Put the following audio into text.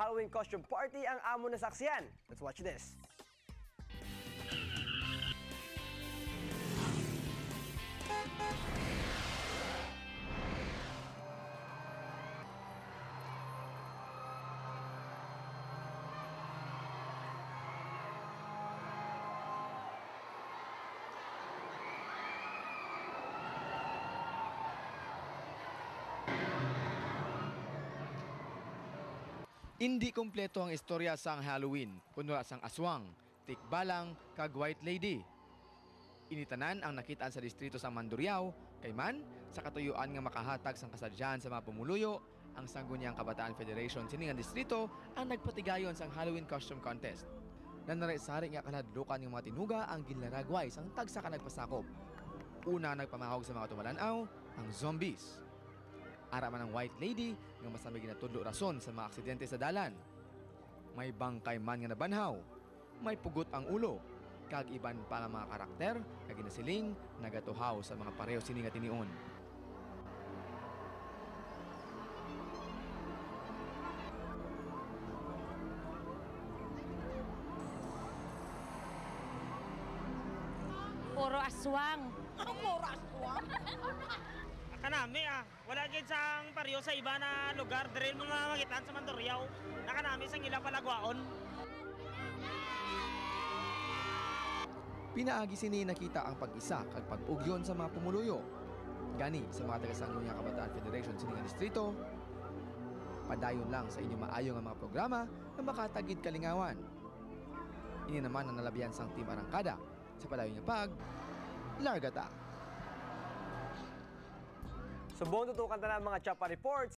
Halloween costume party ang amo na saksiyan. Let's watch this. Hindi kompleto ang istorya sang Halloween, kuno sang aswang, tikbalang, kag white lady. Initanan ang nakitaan sa distrito sa Mandurriao, kay man sa katuyuan nga makahatag sang kasadyahan sa mga pumuluyo, ang Sangguniang Kabataan Federation siningan distrito ang nagpatigayon sang Halloween costume contest. Nanare-sari nga kaladlukan ng mga tinuga ang ginlaragway sang tagsa ka nagpasakop. Una nagpamahog sa mga tumalanaw, ang zombies. Ara man ang white lady nga masamig ginatudlo rason sa mga aksidente sa dalan. May bangkay man nga nabanhaw, may pugot ang ulo, kag iban pa nga mga karakter nga ginasiling nagatuhaw sa mga pareho sini nga tinion. Puro aswang. Puro aswang? Kanami wala gid sang pareho sa iba na lugar dire mo makitaan sa Mandurriao. Nakanami sang ila palagwaon. Pinaagi sini nakita ang pag-isa kag pag-ugyon sa mga pumuluyo. Gani sa mga taga-Sangguniang Kabataan Federation siningan distrito, padayon lang sa inyo maayo nga mga programa na makatagid kalingawan. Ini naman ang nalabihan sang Team Arangkada sa padayon nga pag largata. Subong tutukan na ng mga Chapa Reports.